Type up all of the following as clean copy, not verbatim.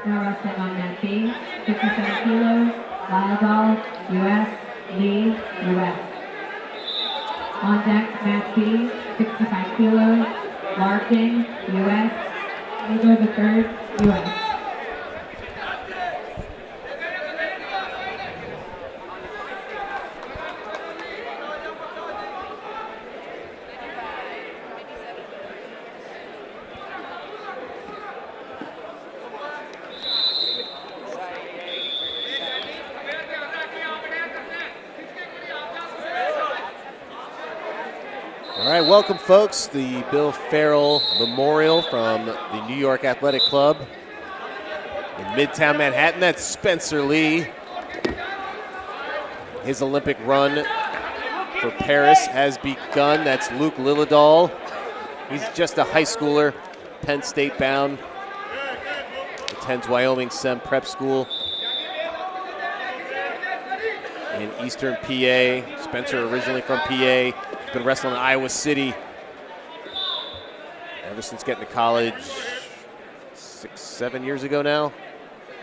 Now wrestling on mat B, 57 kilos, Lugo, U.S., Lee, U.S. On deck, mat B, 65 kilos, Larkin, U.S., Lugo the third, U.S. All right, welcome folks. The Bill Farrell Memorial from the New York Athletic Club in Midtown Manhattan. That's Spencer Lee. His Olympic run for Paris has begun. That's Luke Lillidahl. He's just a high schooler, Penn State bound. Attends Wyoming Sem Prep School in Eastern PA. Spencer originally from PA. Been wrestling in Iowa City ever since getting to college 6-7 years ago now.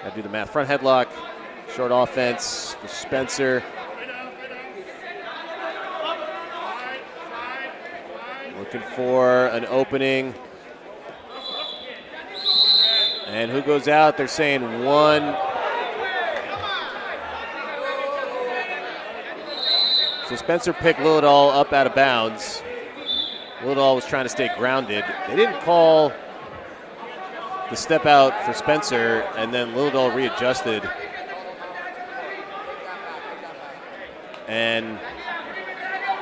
Gotta do the math. Front headlock, short offense for Spencer. Looking for an opening. And who goes out? They're saying one. So Spencer picked Lillidahl up out of bounds. Lillidahl was trying to stay grounded. They didn't call the step out for Spencer, and then Lillidahl readjusted. And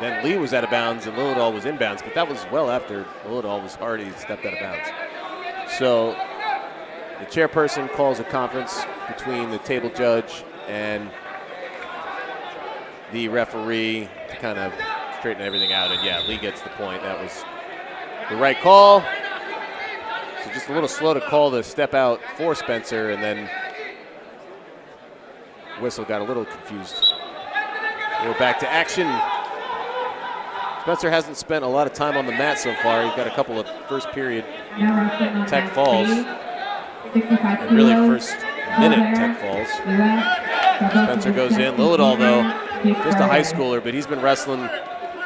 then Lee was out of bounds and Lillidahl was in bounds, but that was well after Lillidahl was already stepped out of bounds. So the chairperson calls a conference between the table judge and the referee to kind of straighten everything out. And yeah, Lee gets the point. That was the right call. So just a little slow to call the step out for Spencer, and then whistle got a little confused. We're back to action. Spencer hasn't spent a lot of time on the mat so far. He's got a couple of first period tech falls. And really first minute tech falls. Spencer goes in. Lillidahl, though, just a high schooler, but he's been wrestling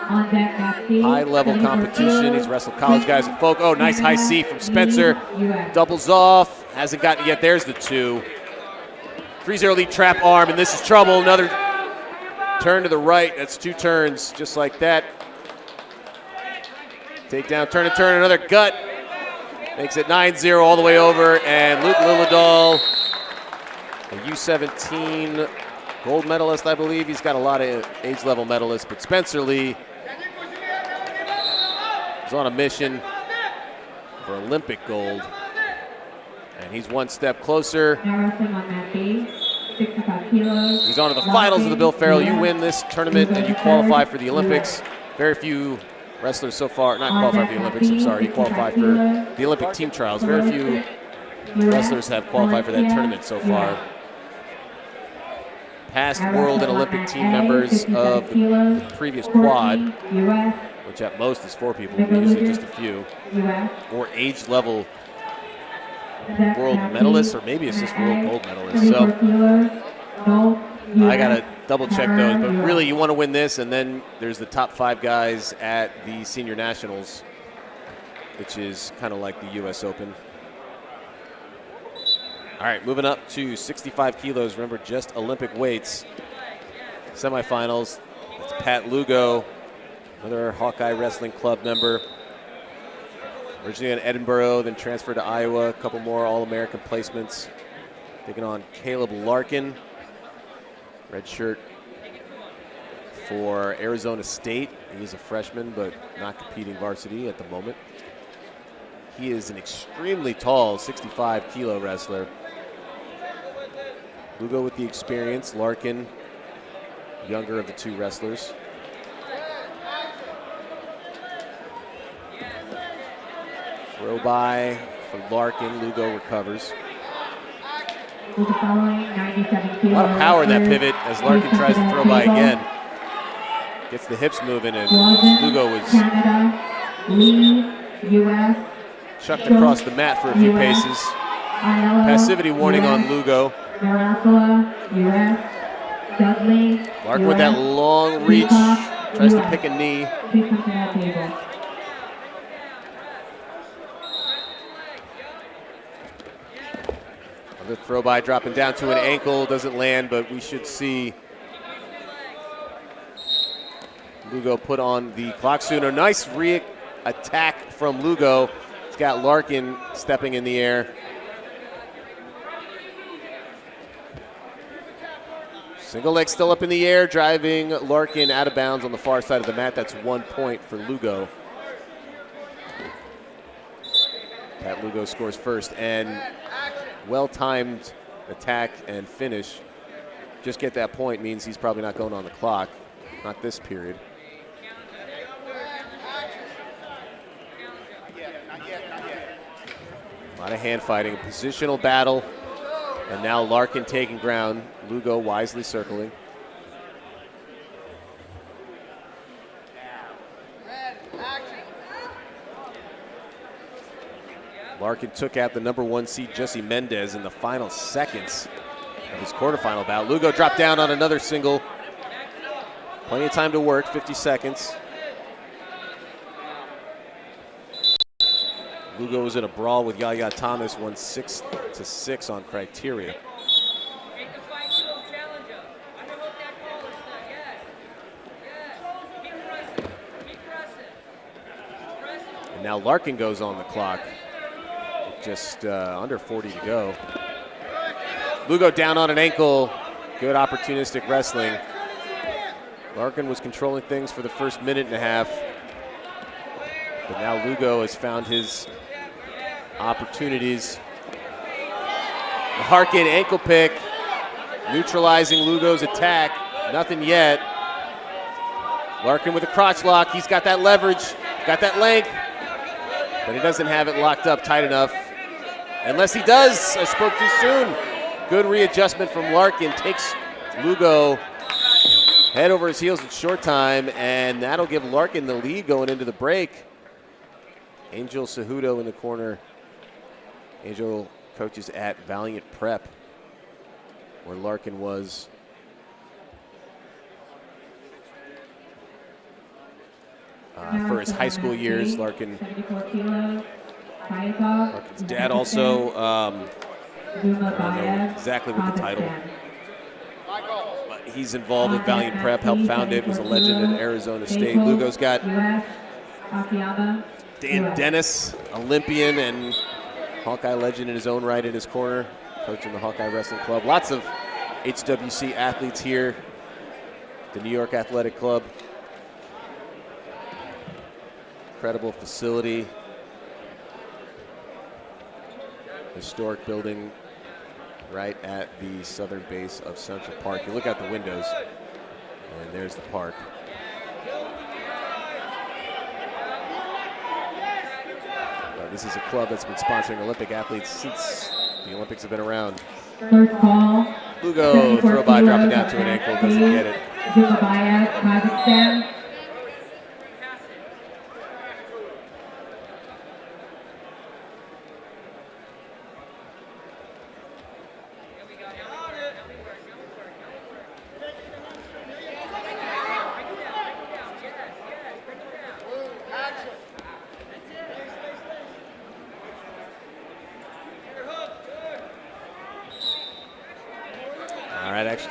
high-level competition. He's wrestled college guys at Folk. Oh, nice high C from Spencer. Doubles off. Hasn't gotten it yet. There's the two. 3-0 lead trap arm, and this is trouble. Another turn to the right. That's two turns just like that. Takedown, turn and turn, another gut. Makes it 9-0 all the way over, and Luke Lillidahl, a U17 gold medalist, I believe. He's got a lot of age-level medalists, but Spencer Lee is on a mission for Olympic gold, and he's one step closer. He's on to the finals of the Bill Farrell. You win this tournament and you qualify for the Olympics. Very few wrestlers so far, not qualify for the Olympics, I'm sorry, you qualify for the Olympic team trials. Very few wrestlers have qualified for that tournament so far. Past world and Olympic team members of the previous quad, which at most is 4 people, but usually just a few, or age level world medalists, or maybe it's just world gold medalists. So I gotta double check those, but really you want to win this, and then there's the top 5 guys at the senior nationals, which is kind of like the US Open. All right, moving up to 65 kilos. Remember, just Olympic weights. Semifinals. It's Pat Lugo, another Hawkeye Wrestling Club member. Originally in Edinburgh, then transferred to Iowa. A couple more All-American placements. Taking on Caleb Larkin, red shirt for Arizona State. He is a freshman, but not competing varsity at the moment. He is an extremely tall 65-kilo wrestler. Lugo with the experience, Larkin, younger of the 2 wrestlers. Throw by for Larkin, Lugo recovers. A lot of power in that pivot as Larkin tries to throw by again. Gets the hips moving, and Lugo was chucked across the mat for a few paces. Aiello, Passivity warning US. on Lugo. Marasala, US. Dudley, Larkin with that long reach, tries to pick a knee. Please come to that table. The throw by dropping down to an ankle, doesn't land, but we should see Lugo put on the clock soon. A nice attack from Lugo. It's got Larkin stepping in the air. Single leg still up in the air, driving Larkin out of bounds on the far side of the mat. That's 1 point for Lugo. Pat Lugo scores first, and well-timed attack and finish. Just get that point means he's probably not going on the clock, not this period. A lot of hand fighting, a positional battle, and now Larkin taking ground. Lugo wisely circling. Larkin took out the #1 seed Jesse Mendez in the final seconds of his quarterfinal bout. Lugo dropped down on another single. Plenty of time to work, 50 seconds. Lugo was in a brawl with Yaya Thomas, won 6-6 on criteria. And now Larkin goes on the clock. Just under 40 to go. Lugo down on an ankle. Good opportunistic wrestling. Larkin was controlling things for the first minute and a half. But now Lugo has found his opportunities. The Larkin ankle pick, neutralizing Lugo's attack. Nothing yet. Larkin with a crotch lock. He's got that leverage, got that length, but he doesn't have it locked up tight enough. Unless he does, I spoke too soon. Good readjustment from Larkin, takes Lugo head over his heels in short time, and that'll give Larkin the lead going into the break. Angel Cejudo in the corner. Angel coaches at Valiant Prep, where Larkin was. For his high school years, Larkin's dad also, I don't know exactly what the title, but he's involved with Valiant Prep, helped found it, was a legend at Arizona State. Lugo's got Dan Dennis, Olympian and Hawkeye legend in his own right in his corner, coaching the Hawkeye Wrestling Club. Lots of HWC athletes here, the New York Athletic Club. Incredible facility. Historic building right at the southern base of Central Park. You look out the windows, and there's the park. This is a club that's been sponsoring Olympic athletes since the Olympics have been around. Lugo, throw by, dropping down to an ankle, doesn't get it. Kazakhstan.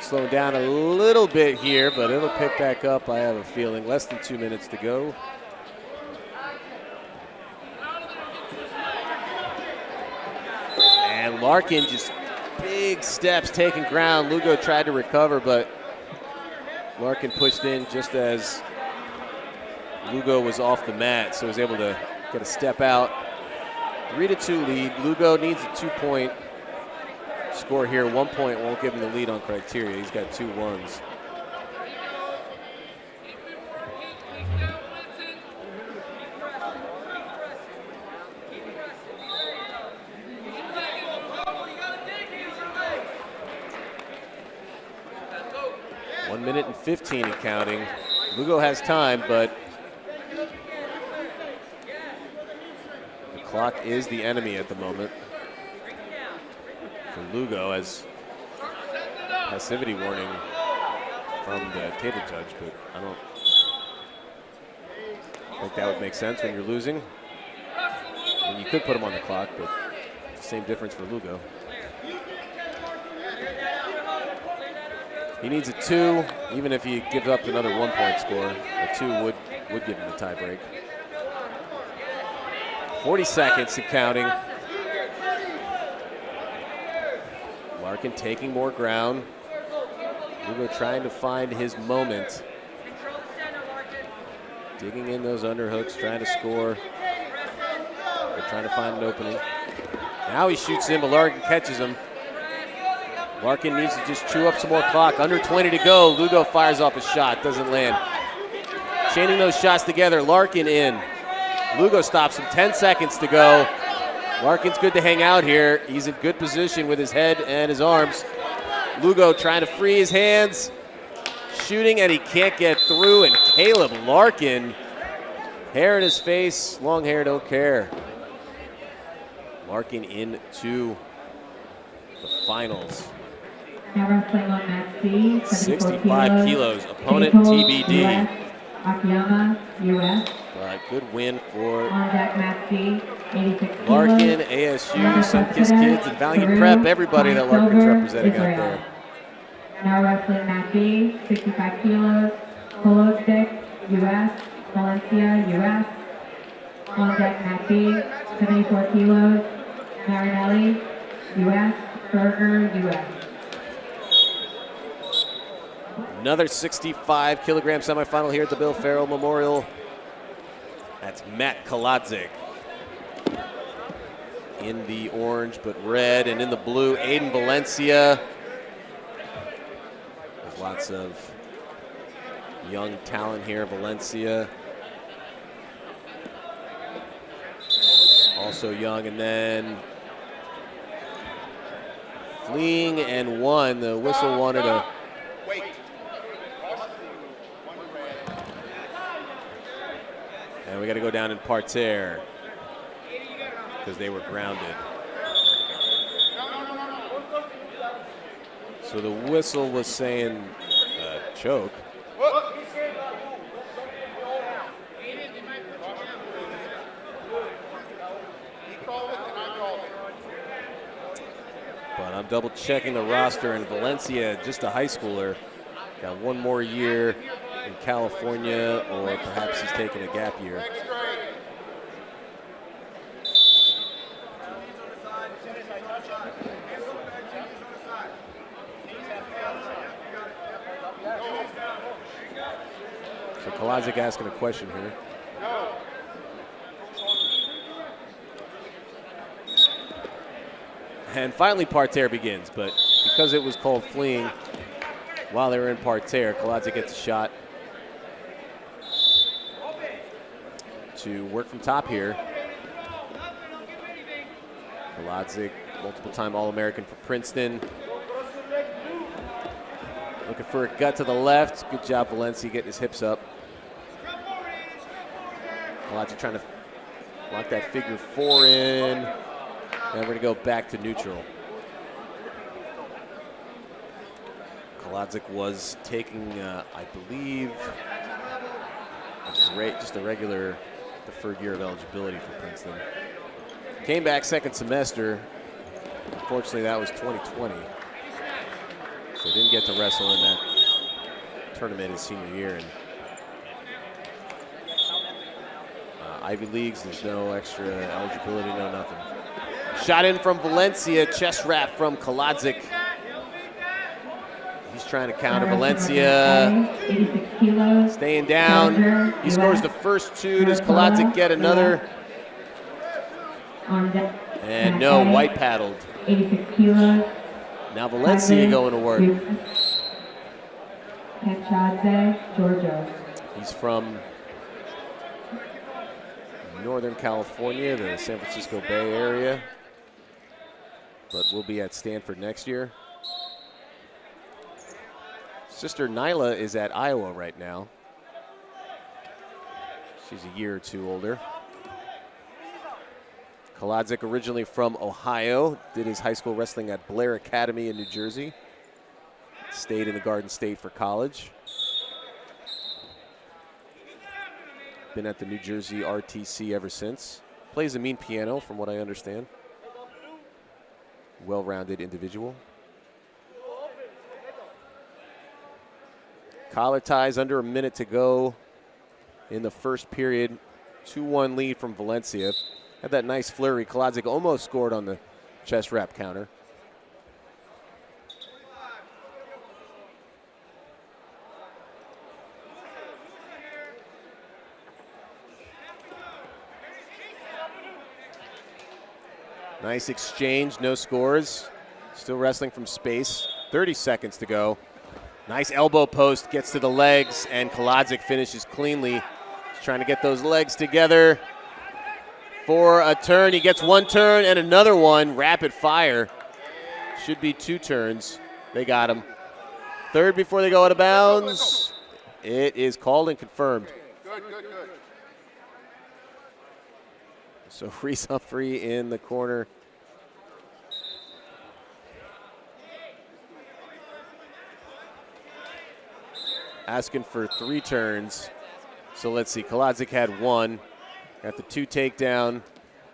Slowing down a little bit here, but it'll pick back up, I have a feeling. Less than 2 minutes to go. And Larkin just big steps taking ground. Lugo tried to recover, but Larkin pushed in just as Lugo was off the mat, so he was able to get a step out. 3-2 lead. Lugo needs a 2-point score here. 1 point won't give him the lead on criteria. He's got 2 ones. One minute and 15 and counting. Lugo has time, but the clock is the enemy at the moment. for Lugo as passivity warning from the table judge, but I don't think that would make sense when you're losing. I mean, you could put him on the clock, but it's the same difference for Lugo. He needs a 2, even if he gives up another 1-point score. A 2 would give him the tie break. 40 seconds and counting. Larkin taking more ground. Lugo trying to find his moment. Digging in those underhooks, trying to score. They're trying to find an opening. Now he shoots in, but Larkin catches him. Larkin needs to just chew up some more clock. Under 20 to go. Lugo fires off a shot, doesn't land. Chaining those shots together, Larkin in. Lugo stops him, 10 seconds to go. Larkin's good to hang out here. He's in good position with his head and his arms. Lugo trying to free his hands. Shooting, and he can't get through. And Caleb Larkin, hair in his face, long hair, don't care. Larkin into the finals. Now wrestling on mat C, 65 kilos. Opponent TBD. Macchiavello, U.S. But good win for On deck mat C, 86 kilos. Larkin, ASU, Sunkiss Kids, and Valiant Prep. Everybody that Larkin's representing out there. Now wrestling mat B, 65 kilos. Polo stick, U.S. Valencia, U.S. On deck mat B, 74 kilos. Marinelli, U.S. Berger, U.S. Another 65-kilogram semifinal here at the Bill Farrell Memorial. That's Matt Kadzik in the orange but red, and in the blue, Aiden Valencia. There's lots of young talent here. Valencia, also young, and then fleeing and won. The whistle wanted a and we got to go down in parterre because they were grounded. So the whistle was saying choke. But I'm double checking the roster, and Valencia, just a high schooler, got one more year in California, or perhaps he's taking a gap year. So Kadzik asking a question here. And finally parterre begins, but because it was called fleeing while they were in parterre, Kadzik gets a shot to work from top here. Kadzik, multiple-time All-American for Princeton. Looking for a gut to the left. Good job, Valencia, getting his hips up. Kadzik trying to lock that figure 4 in. And we're going to go back to neutral. Kadzik was taking, I believe, just a regular deferred year of eligibility for Princeton. Came back second semester. Unfortunately, that was 2020. So didn't get to wrestle in that tournament his senior year. And Ivy Leagues, there's no extra eligibility, no nothing. Shot in from Valencia, chest wrap from Kadzik. He's trying to counter Valencia. 86 kilos. Staying down. He scores the first 2. Does Kadzik get another? And no, white paddled. 86 kilos. Now Valencia going to work. Macchiavello, Georgia. He's from Northern California, the San Francisco Bay Area, but will be at Stanford next year. Sister Nyla is at Iowa right now. She's a year or 2 older. Kadzik, originally from Ohio, did his high school wrestling at Blair Academy in New Jersey. Stayed in the Garden State for college. Been at the New Jersey RTC ever since. Plays a mean piano, from what I understand. Well-rounded individual. Collar ties, under a minute to go in the first period. 2-1 lead from Valencia. Had that nice flurry. Kadzik almost scored on the chest wrap counter. Nice exchange, no scores. Still wrestling from space. 30 seconds to go. Nice elbow post, gets to the legs, and Kadzik finishes cleanly. He's trying to get those legs together for a turn. He gets one turn and another one, rapid fire. Should be 2 turns. They got him. Third before they go out of bounds. It is called and confirmed. Good. So Reese Humphrey in the corner. Asking for 3 turns. So let's see, Kadzik had 1. Got the 2 takedown,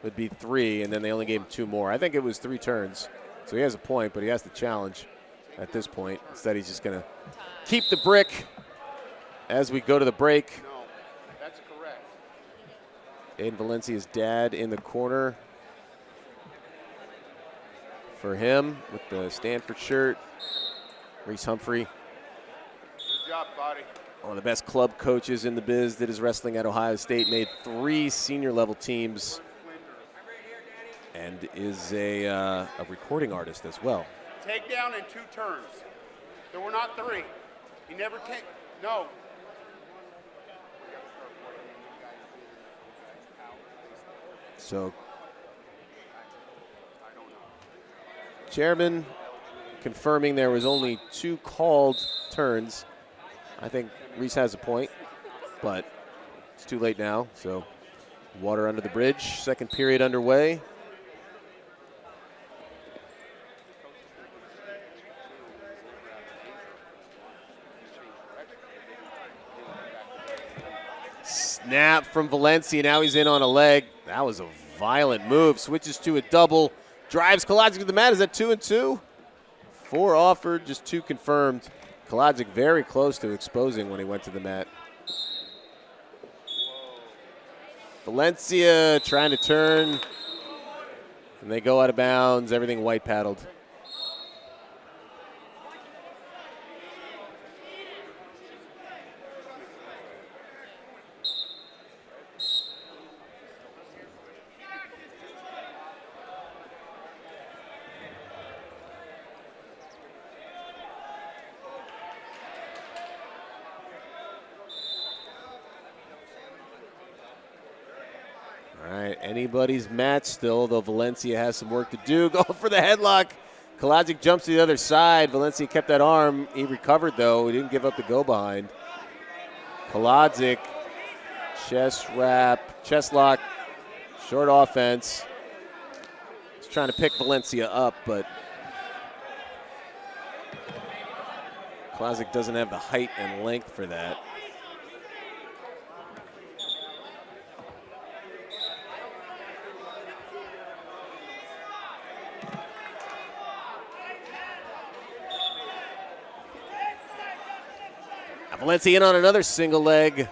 would be 3, and then they only gave him 2 more. I think it was 3 turns. So he has a point, but he has to challenge at this point. Instead, he's just gonna keep the brick as we go to the break. No, that's correct. Aiden Valencia's dad in the corner for him with the Stanford shirt. Reese Humphrey, Good job, buddy. one of the best club coaches in the biz, did his wrestling at Ohio State, made 3 senior level teams, and is a recording artist as well. Takedown in 2 turns. There were not 3. He never take. No. So, chairman confirming there was only 2 called turns. I think Reese has a point, but it's too late now. So, water under the bridge. Second period underway. Snap from Valencia. Now he's in on a leg. That was a violent move. Switches to a double. Drives Kadzik to the mat. Is that 2 and 2? 4 offered, just 2 confirmed. Kadzik very close to exposing when he went to the mat. Valencia trying to turn. And they go out of bounds. Everything white paddled. Anybody's match still, though Valencia has some work to do. Go for the headlock. Kadzik jumps to the other side. Valencia kept that arm. He recovered, though. He didn't give up the go behind. Kadzik, chest wrap, chest lock, short offense. He's trying to pick Valencia up, but Kadzik doesn't have the height and length for that. Valencia in on another single leg.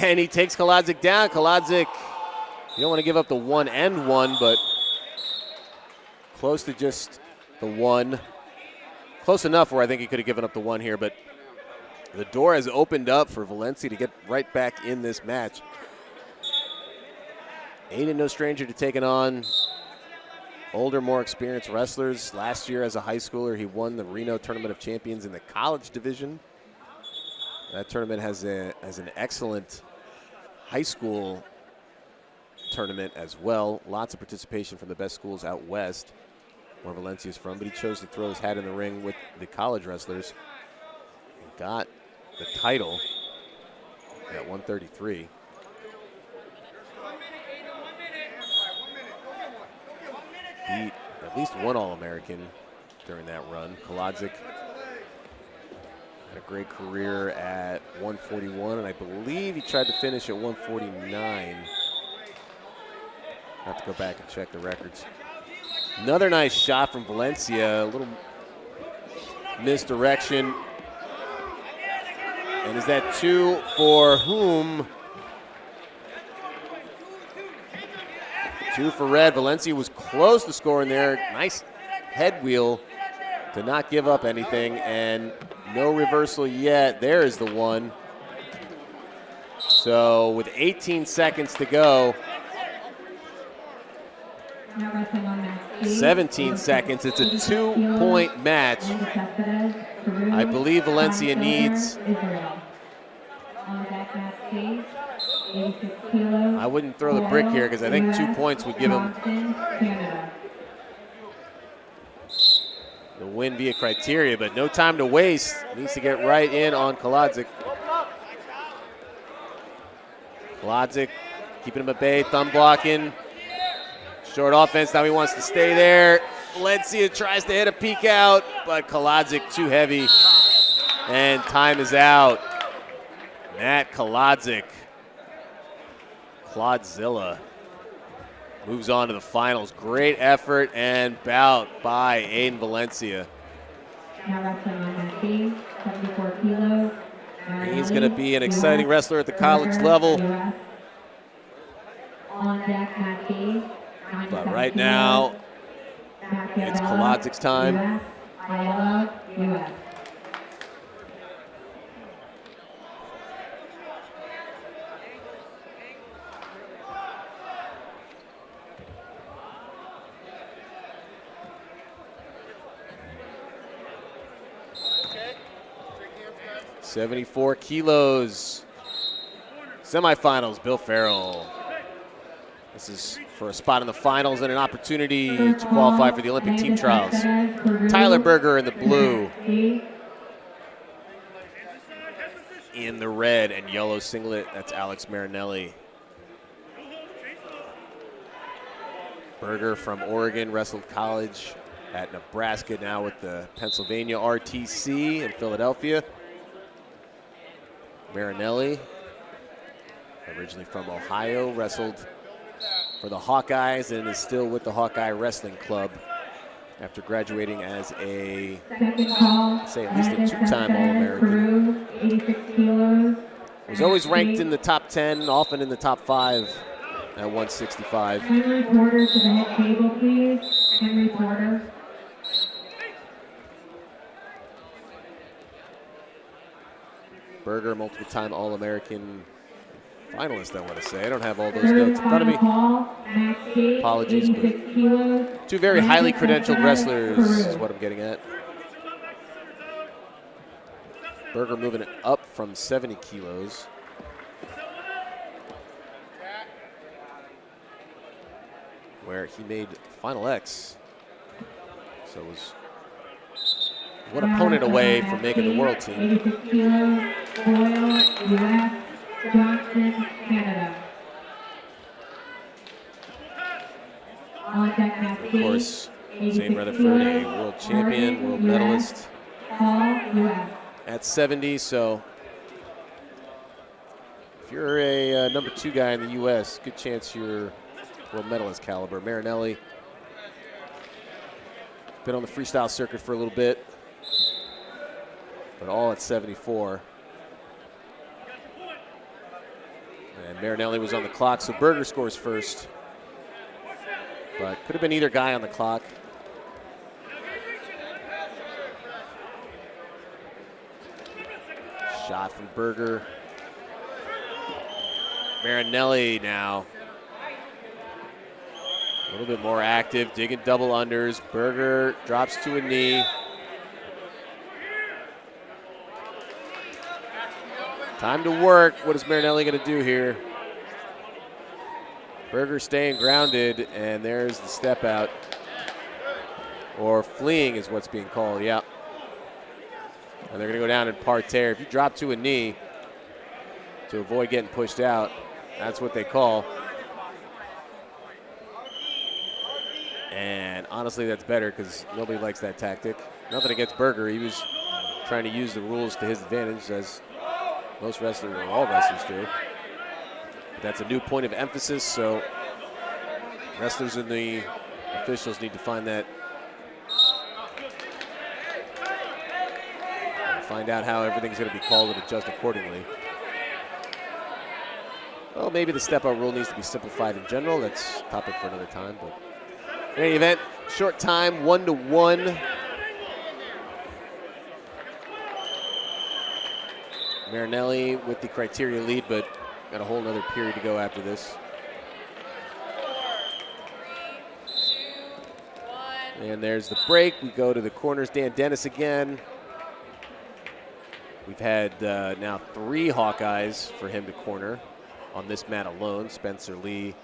And he takes Kadzik down. Kadzik, you don't want to give up the 1 and 1, but close to just the 1. Close enough where I think he could have given up the 1 here, but the door has opened up for Valencia to get right back in this match. Aiden, no stranger to taking on older, more experienced wrestlers. Last year as a high schooler, he won the Reno Tournament of Champions in the college division. That tournament has an excellent high school tournament as well. Lots of participation from the best schools out west, where Valencia's from, but he chose to throw his hat in the ring with the college wrestlers and got the title at 133. at least one All-American during that run. Kadzik had a great career at 141, and I believe he tried to finish at 149. I have to go back and check the records. Another nice shot from Valencia, a little misdirection. And is that 2 for whom? 2 for red. Valencia was close to scoring there. Nice head wheel to not give up anything, and no reversal yet. There is the one. So with 18 seconds to go, 17 seconds, it's a 2-point match. I believe Valencia needs, I wouldn't throw the brick here because I think 2 points would give him the win via criteria, but no time to waste. Needs to get right in on Kadzik. Kadzik keeping him at bay, thumb blocking. Short offense, now he wants to stay there. Valencia tries to hit a peek out, but Kadzik too heavy, and time is out. Matt Kadzik, Claudzilla, moves on to the finals. Great effort and bout by Aiden Valencia. He's going to be an exciting wrestler at the college level. But right now, it's Kadzik's time. Aiello, US. 74 kilos. Semifinals, Bill Farrell. This is for a spot in the finals and an opportunity to qualify for the Olympic team trials. Tyler Berger in the blue. In the red and yellow singlet, that's Alex Marinelli. Berger from Oregon, wrestled college at Nebraska, now with the Pennsylvania RTC in Philadelphia. Marinelli, originally from Ohio, wrestled for the Hawkeyes and is still with the Hawkeye Wrestling Club after graduating as a, say, at least a two-time All-American. 86 kilos. Was always ranked in the top 10, often in the top 5 at 165. Henry Porter to the head table, please. Henry Porter. Berger, multiple-time All-American finalist, I want to say. I don't have all those notes in front of me. Apologies, but two very highly credentialed wrestlers is what I'm getting at. Berger moving it up from 70 kilos. Where he made Final X. So it was one opponent away from making the world team. 86 kilos, Boyle, US, Johnson, Canada. On deck, Of course, Zane Rutherford, a world champion, world medalist Paul, US. at 70. So if you're a number 2 guy in the U.S., good chance you're world medalist caliber. Marinelli, been on the freestyle circuit for a little bit, but all at 74. And Marinelli was on the clock, so Berger scores first. But could have been either guy on the clock. Shot from Berger. Marinelli now. A little bit more active, digging double unders. Berger drops to a knee. Time to work. What is Marinelli going to do here? Berger staying grounded, and there's the step out. Or fleeing is what's being called, yeah. And they're going to go down and parterre. If you drop to a knee to avoid getting pushed out, that's what they call. And honestly, that's better because nobody likes that tactic. Nothing against Berger. He was trying to use the rules to his advantage, as most wrestlers, or all wrestlers do. But that's a new point of emphasis, so wrestlers and the officials need to find that. And find out how everything's going to be called and adjust accordingly. Well, maybe the step-out rule needs to be simplified in general. That's a topic for another time. But in any event, short time, 1-1. Marinelli with the criteria lead, but got a whole other period to go after this. And there's the break. We go to the corners. Dan Dennis again. We've had now 3 Hawkeyes for him to corner on this mat alone. Spencer Lee,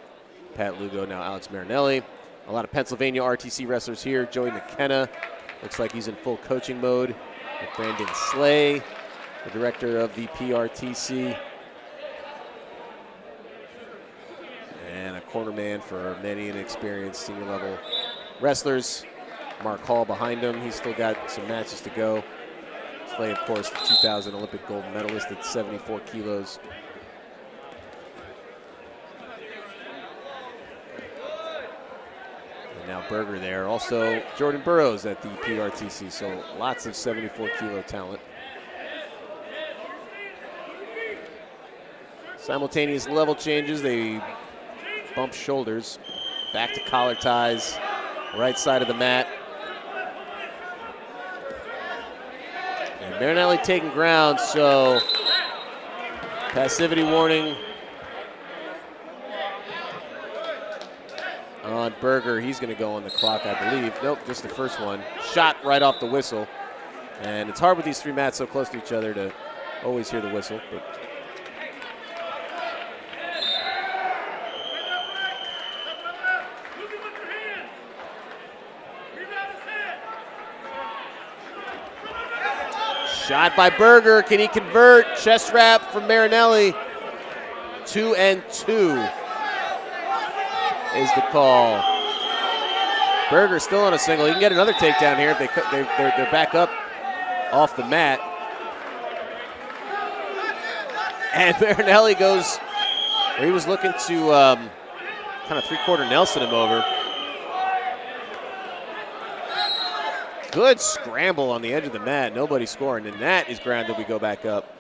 Pat Lugo, now Alex Marinelli. A lot of Pennsylvania RTC wrestlers here. Joey McKenna looks like he's in full coaching mode. With Brandon Slay, the director of the PRTC. And a corner man for many inexperienced senior level wrestlers. Mark Hall behind him. He's still got some matches to go. Slay, of course, the 2000 Olympic gold medalist at 74 kilos. And now Berger there. Also Jordan Burroughs at the PRTC, so lots of 74 kilo talent. Simultaneous level changes. They bump shoulders. Back to collar ties. Right side of the mat. And Marinelli taking ground, so passivity warning on Berger. He's going to go on the clock, I believe. Nope, just the first one. Shot right off the whistle. And it's hard with these 3 mats so close to each other to always hear the whistle. But shot by Berger. Can he convert? Chest wrap from Marinelli. 2 and 2 is the call. Berger still on a single. He can get another takedown here if they're back up off the mat. And Marinelli goes where he was looking to kind of 3-quarter Nelson him over. Good scramble on the edge of the mat. Nobody scoring, and that is grounded. We go back up.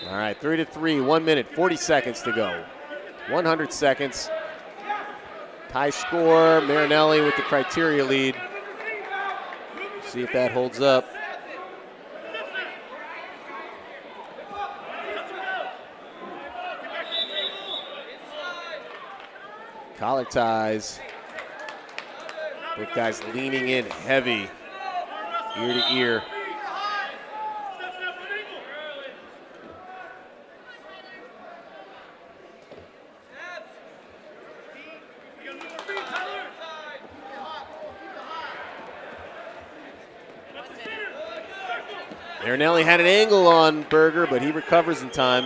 All right, 3-3, 1 minute, 40 seconds to go. 100 seconds. Tie score, Marinelli with the criteria lead. See if that holds up. Collar ties. Both guys leaning in heavy, ear to ear. Marinelli had an angle on Berger, but he recovers in time.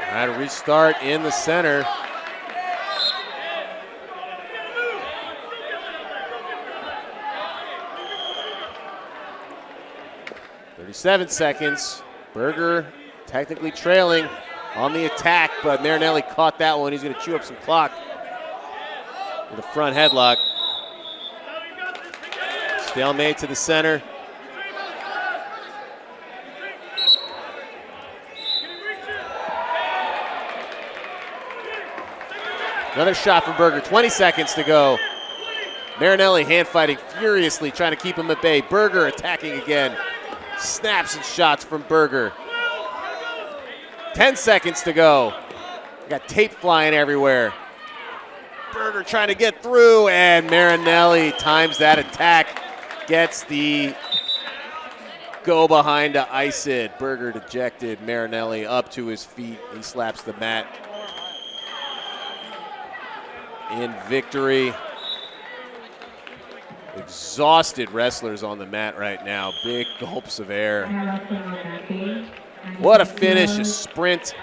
All right, a restart in the center. Seven seconds. Berger technically trailing on the attack, but Marinelli caught that one. He's going to chew up some clock with a front headlock. Stalemate to the center. Another shot from Berger. 20 seconds to go. Marinelli hand fighting furiously, trying to keep him at bay. Berger attacking again. Snaps and shots from Berger. 10 seconds to go. Got tape flying everywhere. Berger trying to get through, and Marinelli times that attack. Gets the go behind to ice it. Berger dejected. Marinelli up to his feet. He slaps the mat in victory. Exhausted wrestlers on the mat right now. Big gulps of air. What a finish, a sprint,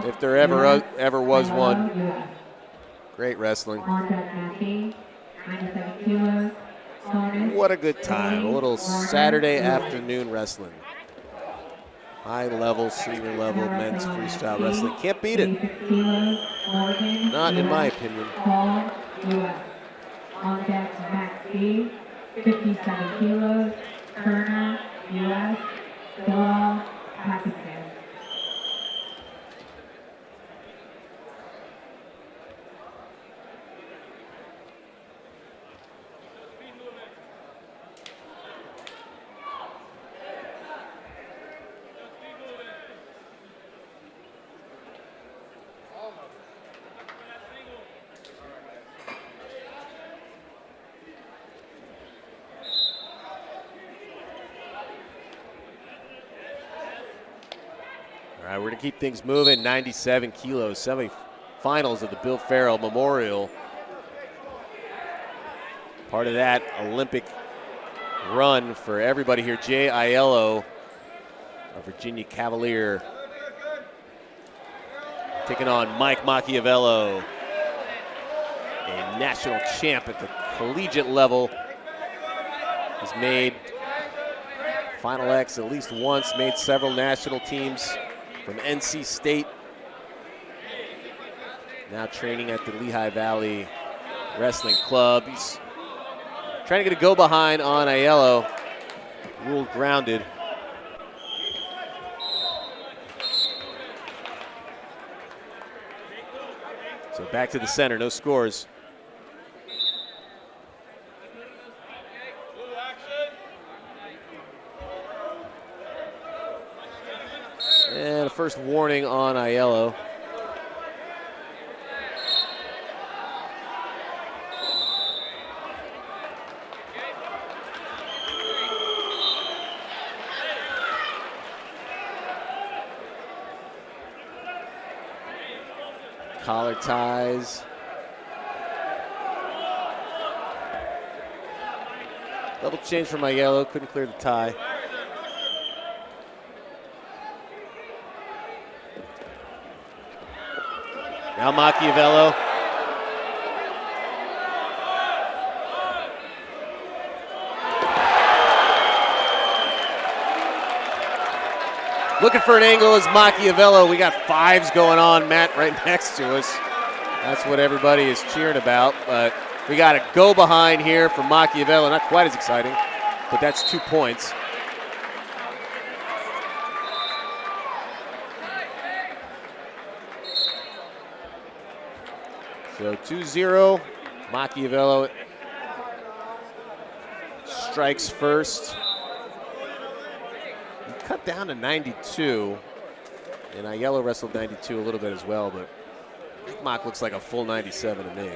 if there ever was one. Great wrestling. What a good time. A little Saturday afternoon wrestling. High level, senior level men's freestyle wrestling. Can't beat it. Not in my opinion. On deck, Max B, 57 kilos, Turner, U.S., Bilal, Pakistan. All right, we're going to keep things moving. 97 kilos, semifinals of the Bill Farrell Memorial. Part of that Olympic run for everybody here. Jay Aiello, a Virginia Cavalier, taking on Mike Macchiavello, a national champ at the collegiate level. He's made Final X at least once, made several national teams from NC State. Now training at the Lehigh Valley Wrestling Club. He's trying to get a go behind on Aiello. Ruled grounded. So back to the center, no scores. And a first warning on Aiello. Collar ties. Double change from Aiello, couldn't clear the tie. Now Macchiavello. Looking for an angle is Macchiavello. We got fives going on, Matt, right next to us. That's what everybody is cheering about. But we got a go behind here from Macchiavello. Not quite as exciting, but that's 2 points. So 2-0, Macchiavello strikes first. He cut down to 92, and Aiello wrestled 92 a little bit as well, but Mac looks like a full 97 to me.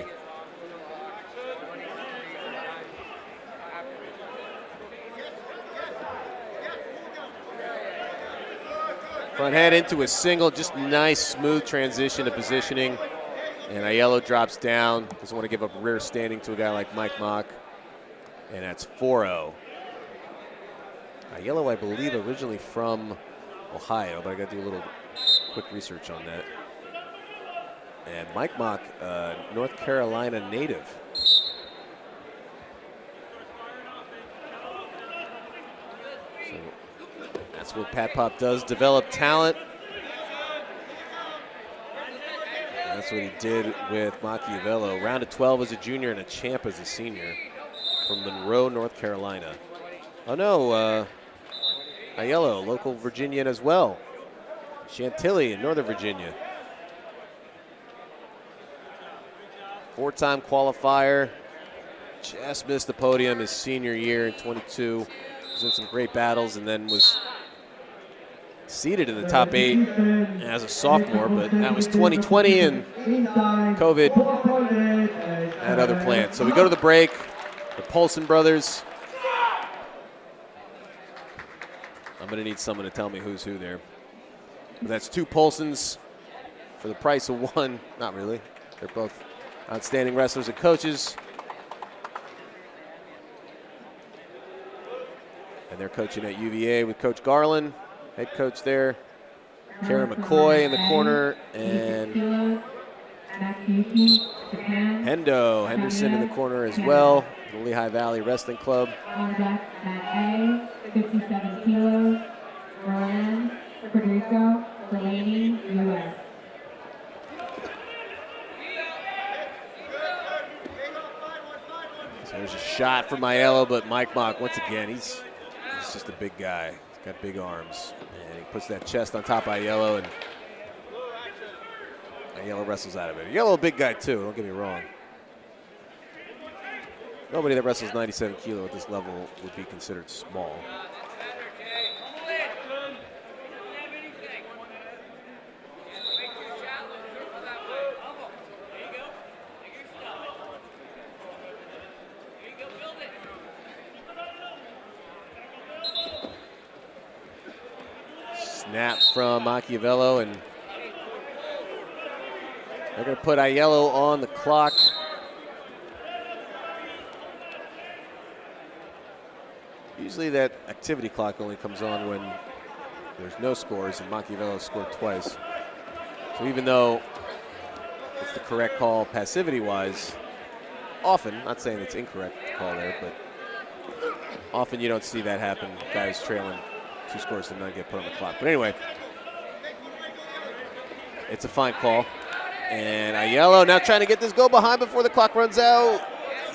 Front head into a single, just nice smooth transition to positioning. And Aiello drops down, doesn't want to give up rear standing to a guy like Mike Mock. And that's 4-0. Aiello, I believe, originally from Ohio, but I got to do a little quick research on that. And Mike Mock, North Carolina native. So that's what Pat Pop does, develop talent. That's what he did with Macchiavello. Round of 12 as a junior and a champ as a senior from Monroe, North Carolina. Oh no, Aiello, local Virginian as well. Chantilly in Northern Virginia. Four-time qualifier. Just missed the podium his senior year in 22. Was in some great battles and then was seeded in the top 8 as a sophomore, but that was 2020 and COVID had other plans. So we go to the break. The Polson brothers. I'm going to need someone to tell me who's who there. But that's 2 Polsons for the price of 1. Not really. They're both outstanding wrestlers and coaches. And they're coaching at UVA with Coach Garland, head coach there. Karen McCoy in the corner, and Henderson in the corner as well. The Lehigh Valley Wrestling Club. On deck, Matt A, 57 kilos. Berlin, Puerto Rico, Delaney, U.S. So there's a shot from Aiello, but Mike Mock, once again, he's just a big guy. He's got big arms. And he puts that chest on top of Aiello, and Aiello wrestles out of it. Aiello a big guy too, don't get me wrong. Nobody that wrestles 97 kilo at this level would be considered small. Snap from Macchiavello, and they're going to put Aiello on the clock. Usually that activity clock only comes on when there's no scores, and Macchiavello scored twice. So even though it's the correct call passivity-wise, often, not saying it's incorrect call there, but often you don't see that happen. Guys trailing 2 scores to none get put on the clock. But anyway, it's a fine call. And Aiello now trying to get this go behind before the clock runs out.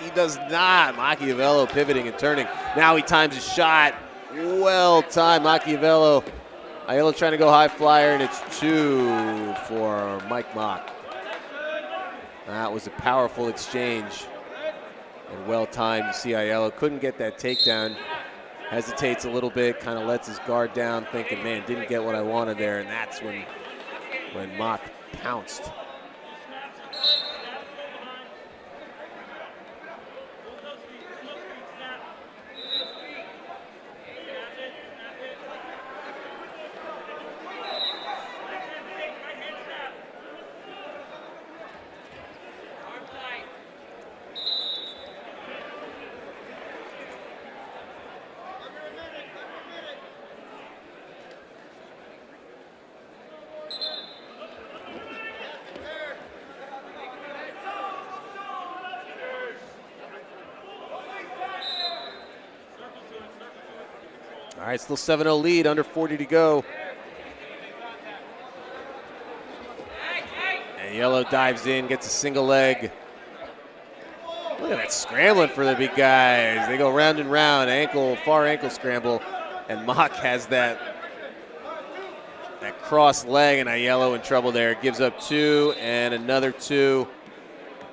He does not. Macchiavello pivoting and turning. Now he times his shot. Well timed, Macchiavello. Aiello trying to go high flyer, and it's 2 for Mike Mock. That was a powerful exchange and well timed. You see Aiello couldn't get that takedown. Hesitates a little bit, kind of lets his guard down, thinking, man, didn't get what I wanted there, and that's when Mock pounced. All right, still 7-0 lead, under 40 to go. And Aiello dives in, gets a single leg. Look at that scrambling for the big guys. They go round and round, far ankle scramble. And Mock has that cross leg, and Aiello in trouble there. Gives up 2 and another 2.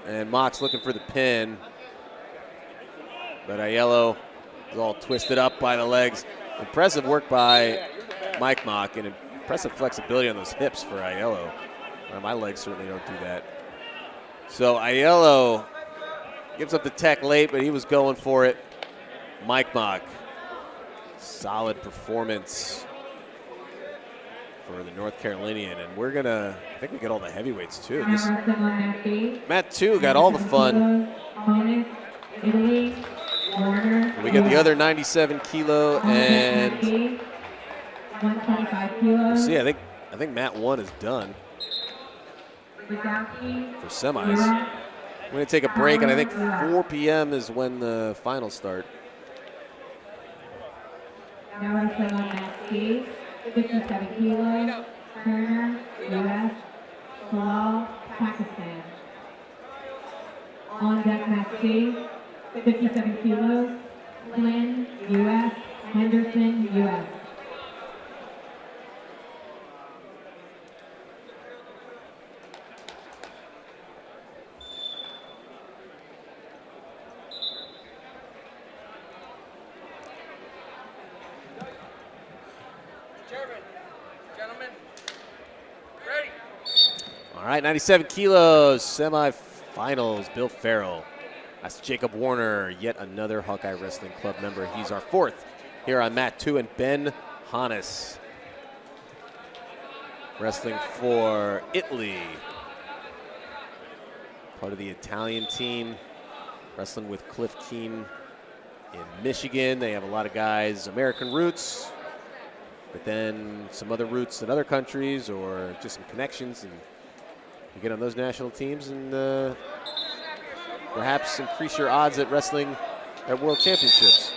And Mock's looking for the pin. But Aiello is all twisted up by the legs. Impressive work by Mike Mock, and impressive flexibility on those hips for Aiello. Well, my legs certainly don't do that. So Aiello gives up the tech late, but he was going for it. Mike Mock, solid performance for the North Carolinian, and I think we get all the heavyweights too. Matt 2 got all the fun. Honis, Italy. We get the other 97 kilo, and 125 kilos. See, I think Matt 1 is done Gwiazdowski, for semis. We're going to take a break, and I think 4 p.m. is when the finals start. Now wrestling on Matt C, 57 kilos. Turner, U.S. Halal, Pakistan. On deck Matt C, 57 kilos. Flynn, U.S. Henderson, U.S. All right, 97 kilos, semifinals, Bill Farrell. That's Jacob Warner, yet another Hawkeye Wrestling Club member. He's our fourth here on mat 2, and Ben Honis, wrestling for Italy. Part of the Italian team, wrestling with Cliff Keen in Michigan. They have a lot of guys, American roots, but then some other roots in other countries or just some connections, and you get on those national teams and perhaps increase your odds at wrestling at World Championships.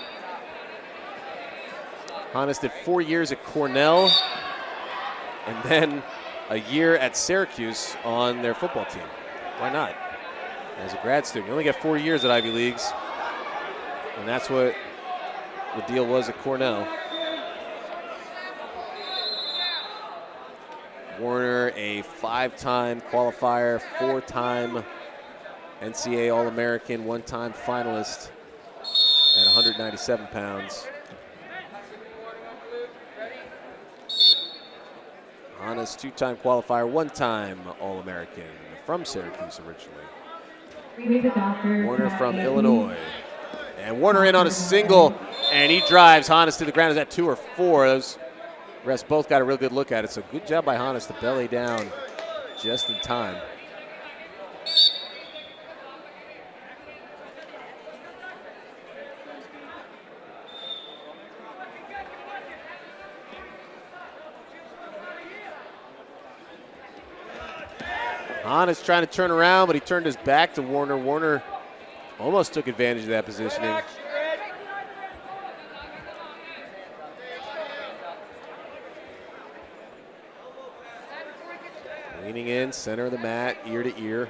Honis did 4 years at Cornell and then a year at Syracuse on their football team. Why not? As a grad student, you only get 4 years at Ivy Leagues, and that's what the deal was at Cornell. Warner, a 5-time qualifier, 4-time NCAA All-American, 1-time finalist at 197 pounds. Honis, 2-time qualifier, 1-time All-American from Syracuse originally. Warner from Illinois. And Warner in on a single, and he drives Honis to the ground. Is that 2 or 4? Those refs both got a real good look at it, so good job by Honis to belly down just in time. Honis trying to turn around, but he turned his back to Warner. Warner almost took advantage of that positioning. Leaning in, center of the mat, ear to ear.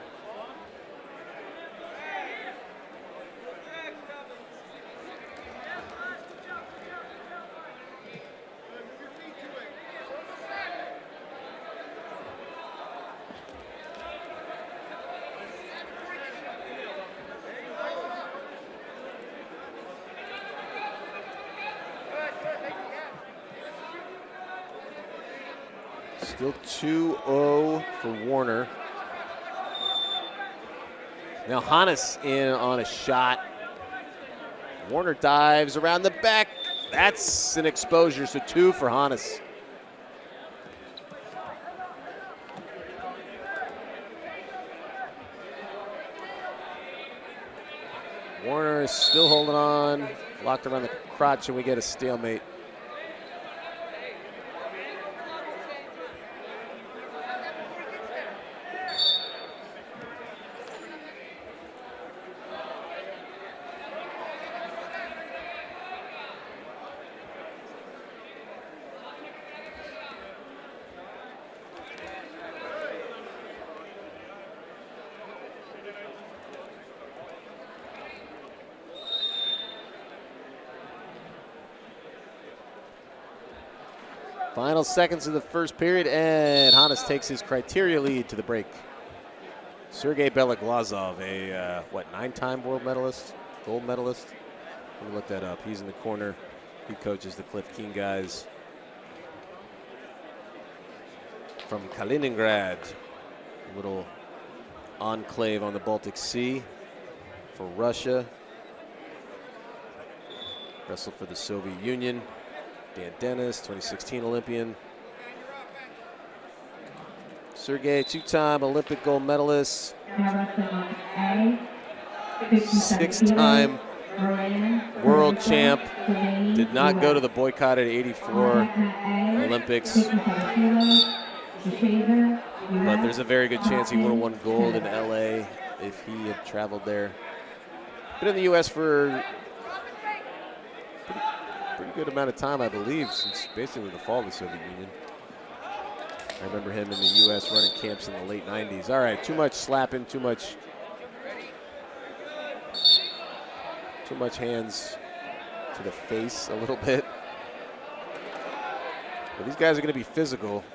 Still 2-0 for Warner. Now Honis in on a shot. Warner dives around the back. That's an exposure, so 2 for Honis. Warner is still holding on, locked around the crotch, and we get a stalemate. Final seconds of the first period, and Honis takes his criteria lead to the break. Sergei Beloglazov, a 9-time world medalist, gold medalist. Let me look that up. He's in the corner. He coaches the Cliff Keen guys from Kaliningrad, a little enclave on the Baltic Sea for Russia. Wrestled for the Soviet Union. Dan Dennis, 2016 Olympian. Sergei, 2-time Olympic gold medalist. 6-time world champ. Did not go to the boycotted '84 Olympics. But there's a very good chance he would have won gold in LA if he had traveled there. Been in the U.S. for pretty good amount of time, I believe, since basically the fall of the Soviet Union. I remember him in the U.S. running camps in the late 90s. All right, too much slapping, too much hands to the face a little bit. But these guys are going to be physical.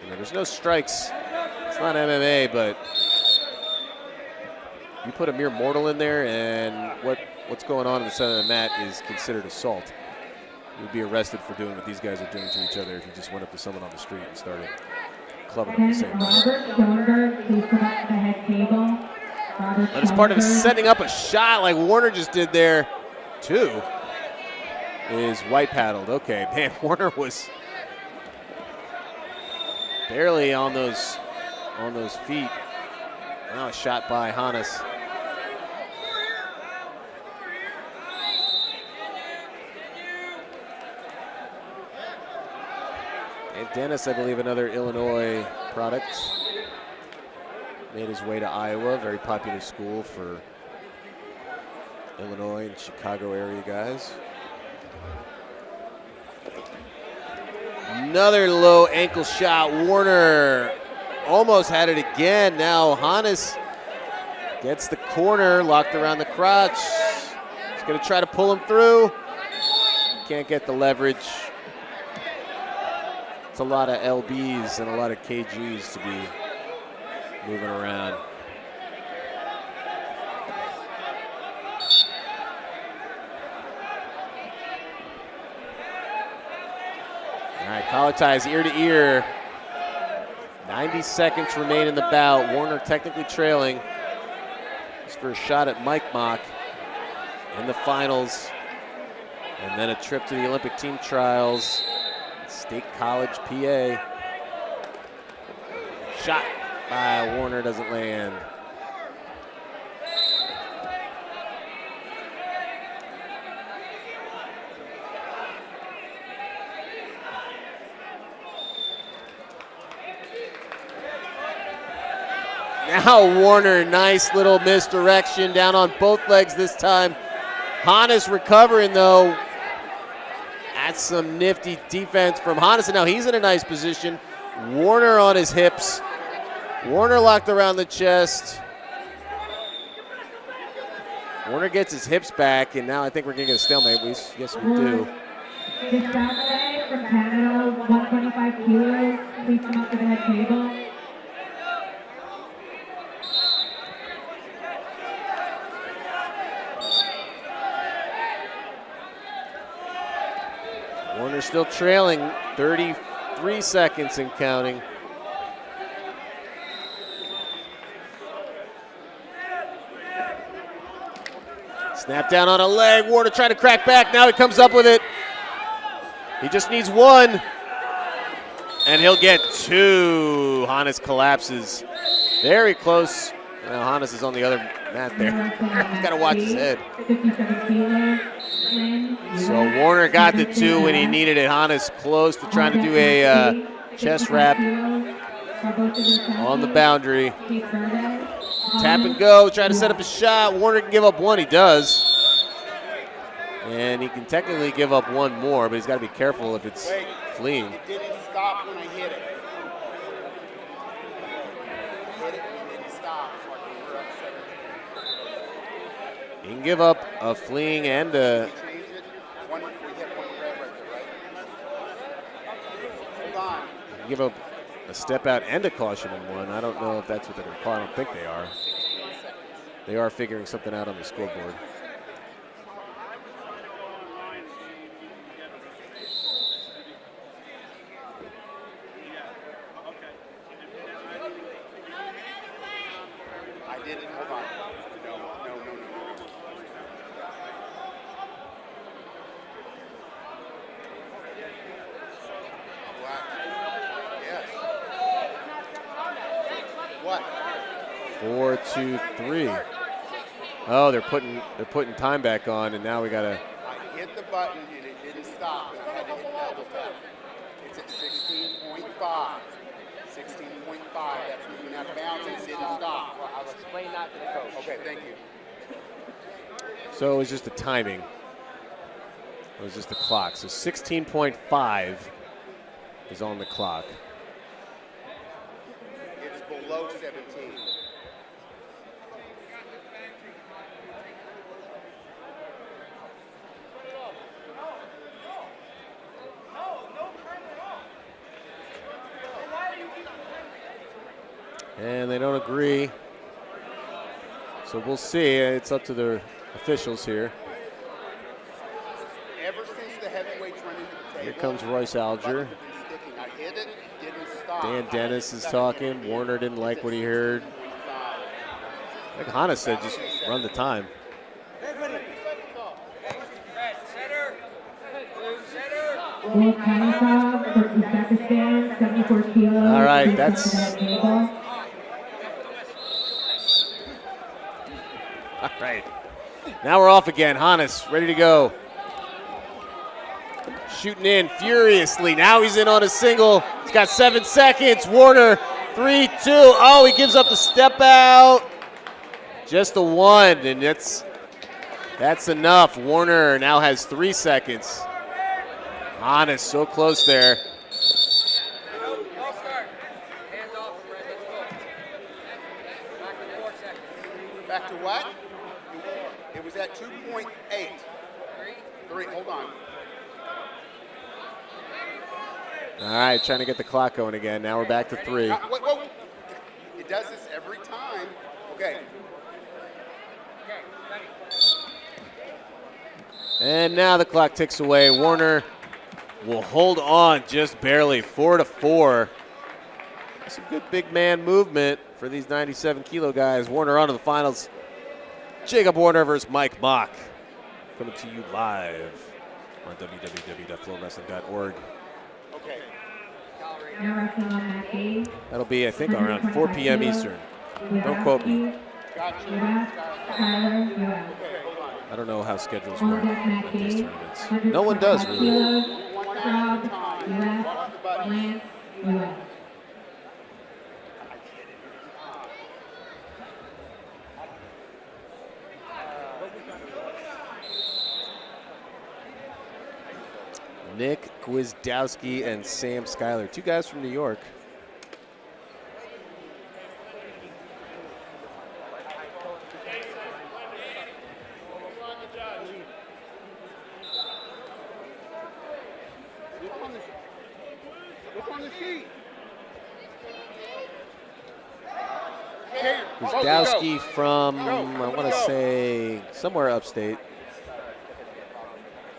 You know, there's no strikes. It's not MMA, but you put a mere mortal in there, and what's going on in the center of the mat is considered assault. You'd be arrested for doing what these guys are doing to each other if you just went up to someone on the street and started clubbing them the same way. Robert Schoenberg, please come up to the head table. That is part of setting up a shot like Warner just did there, too. Is white paddled. Okay, man, Warner was barely on those feet. Now a shot by Honis. And Dennis, I believe, another Illinois product. Made his way to Iowa, very popular school for Illinois and Chicago area guys. Another low ankle shot. Warner almost had it again. Now Honis gets the corner, locked around the crotch. He's going to try to pull him through. Can't get the leverage. It's a lot of LBs and a lot of KGs to be moving around. All right, collar ties ear to ear. 90 seconds remain in the bout. Warner technically trailing. Just for a shot at Mike Mock in the finals. And then a trip to the Olympic team trials. State College, PA. Shot by Warner doesn't land. Now Warner, nice little misdirection down on both legs this time. Honis recovering though. That's some nifty defense from Honis, and now he's in a nice position. Warner on his hips. Warner locked around the chest. Warner gets his hips back, and now I think we're gonna get a stalemate. Yes, we do. Gwiazdowski from Canada, 125 kilos. Please come up to the head table. Warner still trailing, 33 seconds and counting. Snap down on a leg. Warner trying to crack back. Now he comes up with it. He just needs one. And he'll get two. Honis collapses. Very close. Now Honis is on the other mat there. He's got to watch his head. So Warner got the two when he needed it. Honis close to trying to do a chest wrap on the boundary. Tap and go, try to set up a shot. Warner can give up one, he does. And he can technically give up one more, but he's got to be careful if it's fleeing. It didn't stop when I hit it. I hit it and it didn't stop, so I can run He can give up a fleeing and a... We hit one red right there, right? Hold on. He can give up a step out and a caution in one. I don't know if that's what they're going to call. I don't think they are. They are figuring something out on the scoreboard. I didn't. Hold on. No. Yes. What? 4, 2, 3. Oh, they're putting time back on, and now we gotta. I hit the button and it didn't stop, and I had to hit double tap. It's at 16.5. 16.5. That's when you have bounce and it didn't stop. Well, I'll explain that to the coach. Okay, thank you. So it was just the timing. It was just the clock. So 16.5 is on the clock. It's below 17. And they don't agree. So we'll see. It's up to the officials here. Ever since the heavyweights Here comes Royce Alger. I hit it, didn't stop. Dan Dennis is talking. Warner didn't like what he heard. Like Honis said, just run the time. All right, that's... All right. Now we're off again. Honis, ready to go. Shooting in furiously. Now he's in on a single. He's got 7 seconds. Warner, 3-2. Oh, he gives up the step out. Just the one, and that's enough. Warner now has 3 seconds. Honis so close there. Back to what? It was at 2.8. 3, hold on. All right, trying to get the clock going again. Now we're back to 3. Whoa. It does this every time. Okay. And now the clock ticks away. Warner will hold on just barely, 4-4. Some good big man movement for these 97-kilo guys. Warner on to the finals. Jacob Warner versus Mike Mock. Coming to you live on www.flowwrestling.org. Okay. That'll be, I think, around 4 p.m. Eastern. Don't quote me. I don't know how schedules work with these tournaments. No one does, really. Nick Gwiazdowski and Sam Skyler, 2 guys from New York. Gwiazdowski from, I want to say, somewhere upstate.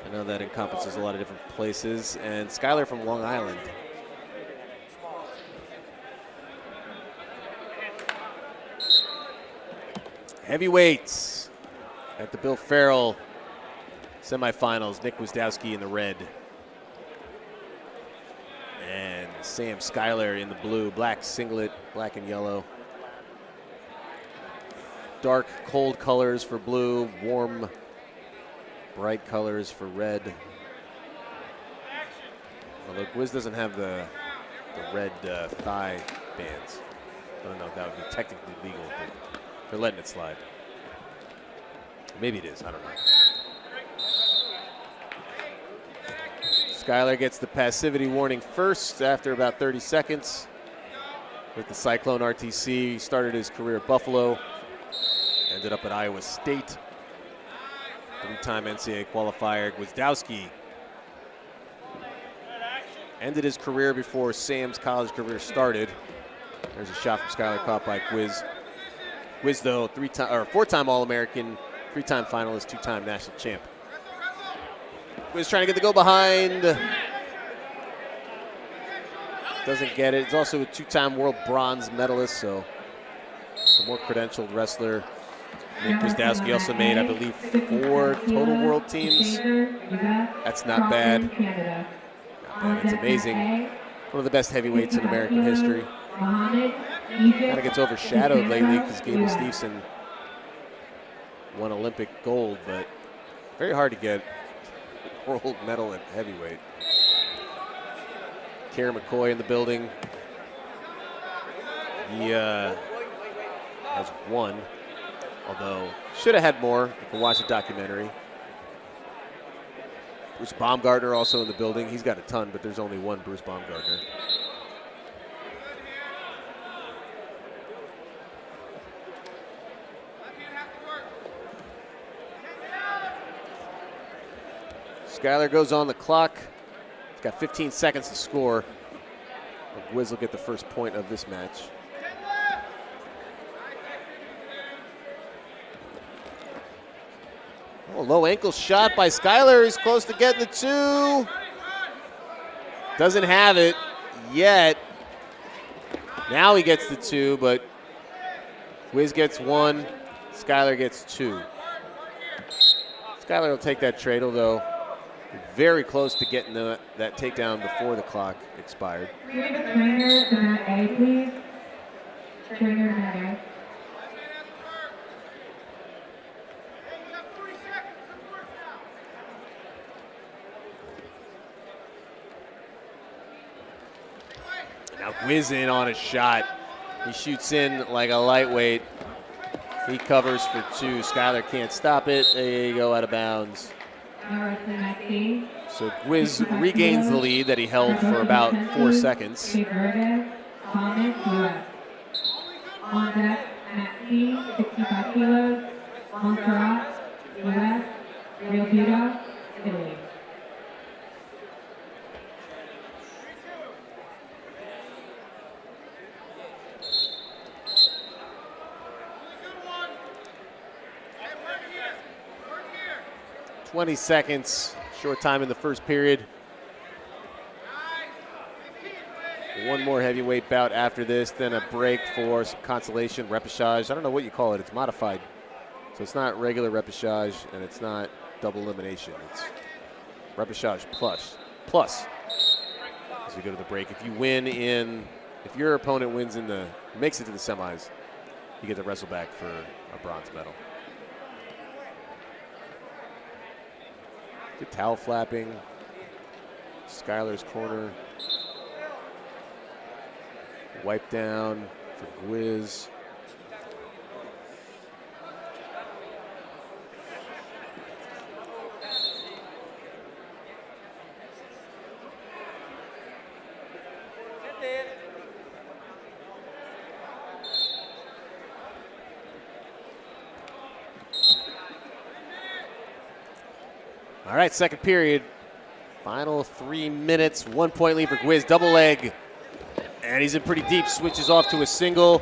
I know that encompasses a lot of different places. And Skyler from Long Island. Heavyweights at the Bill Farrell semifinals. Nick Gwiazdowski in the red. And Sam Skyler in the blue. Black singlet, black and yellow. Dark, cold colors for blue. Warm, bright colors for red. Although Gwiz doesn't have the red thigh bands. I don't know if that would be technically legal, but they're letting it slide. Maybe it is, I don't know. Skyler gets the passivity warning first after about 30 seconds with the Cyclone RTC. He started his career at Buffalo, ended up at Iowa State. 3-time NCAA qualifier. Gwiazdowski ended his career before Sam's college career started. There's a shot from Skyler caught by Gwiz. Gwiz, though, 4-time All-American, 3-time finalist, 2-time national champ. Gwiz trying to get the go behind. Doesn't get it. He's also a 2-time world bronze medalist, so a more credentialed wrestler. Nick Gwiazdowski also made, I believe, 4 total world teams. That's not bad. Not bad. It's amazing. One of the best heavyweights in American history. Kind of gets overshadowed lately because Gable Steveson won Olympic gold, but very hard to get world medal at heavyweight. Kerry McCoy in the building. He has 1. Although, should have had more. You can watch the documentary. Bruce Baumgartner also in the building. He's got a ton, but there's only one Bruce Baumgartner. Skyler goes on the clock. He's got 15 seconds to score. Gwiz will get the first point of this match. Oh, low ankle shot by Skyler. He's close to getting the 2. Doesn't have it yet. Now he gets the 2, but Gwiz gets 1. Skyler gets 2. Skyler will take that trade, although very close to getting that takedown before the clock expired. Trainer to mat A, please. Trainer to mat A. Now Gwiz in on a shot. He shoots in like a lightweight. He covers for 2. Skyler can't stop it. There you go, out of bounds. So Gwiz regains the lead that he held for about 4 seconds. Berger, Honis, US. On deck, mat C, 65 kilos. Montserrat, US. Real Judo, Italy. .20 short time in the first period. One more heavyweight bout after this, then a break for some consolation, repechage. I don't know what you call it. It's modified. So it's not regular repechage, and it's not double elimination. It's repechage plus as we go to the break. If you win if your opponent wins makes it to the semis, you get to wrestle back for a bronze medal. Good towel flapping. Skyler's corner. Wipe down for Gwiz. All right, second period. Final 3 minutes, 1 point lead for Gwiz, double leg. And he's in pretty deep, switches off to a single.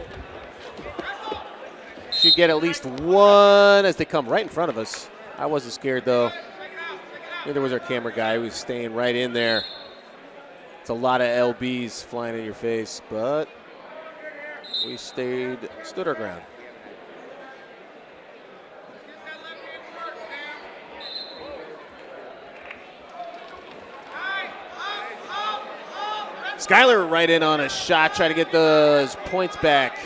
Should get at least 1 as they come right in front of us. I wasn't scared though. Neither was our camera guy, who was staying right in there. It's a lot of LBs flying in your face, but we stood our ground. Skyler right in on a shot, trying to get those points back.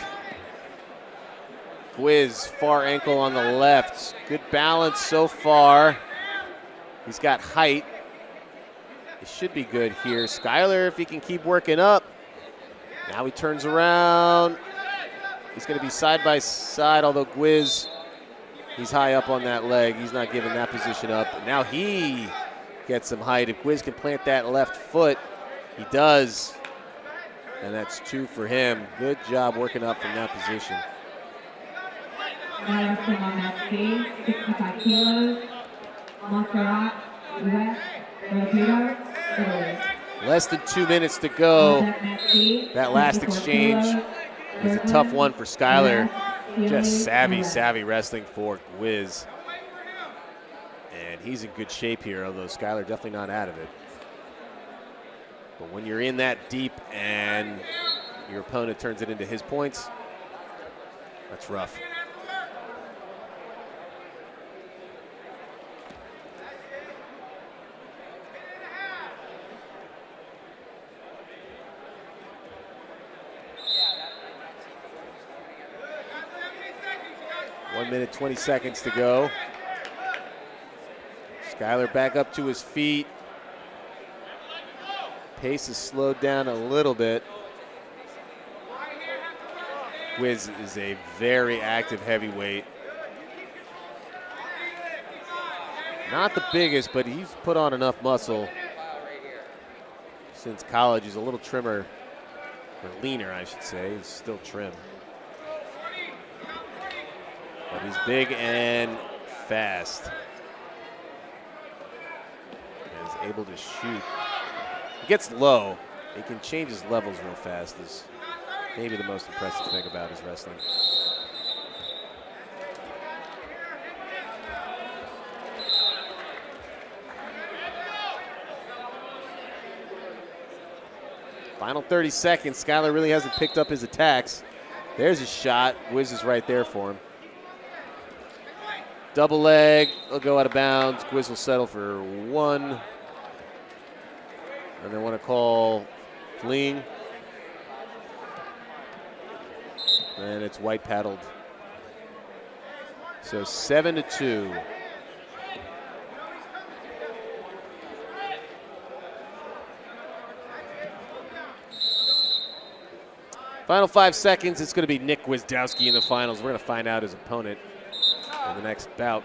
Gwiz, far ankle on the left. Good balance so far. He's got height. It should be good here. Skyler, if he can keep working up. Now he turns around. He's going to be side by side, although Gwiz, he's high up on that leg. He's not giving that position up. Now he gets some height. If Gwiz can plant that left foot, he does, and that's 2 for him. Good job working up from that position. Now wrestling on mat C, 65 kilos. Montserrat, US. Real Judo, Italy. Less than 2 minutes to go. That last exchange was a tough one for Skyler. Just savvy wrestling for Gwiz. And he's in good shape here, although Skyler definitely not out of it. But when you're in that deep and your opponent turns it into his points, that's rough. One minute, 20 seconds to go. Skyler back up to his feet. Pace is slowed down a little bit. Gwiz is a very active heavyweight. Not the biggest, but he's put on enough muscle since college. He's a little trimmer, or leaner, I should say. He's still trim. But he's big and fast. And is able to shoot. He gets low. He can change his levels real fast. Is maybe the most impressive thing about his wrestling. Final 30 seconds. Skyler really hasn't picked up his attacks. There's a shot. Gwiz is right there for him. Double leg. He'll go out of bounds. Gwiz will settle for 1. And they want to call fleeing. And it's white paddled. So 7-2. Final 5 seconds. It's going to be Nick Gwiazdowski in the finals. We're going to find out his opponent in the next bout.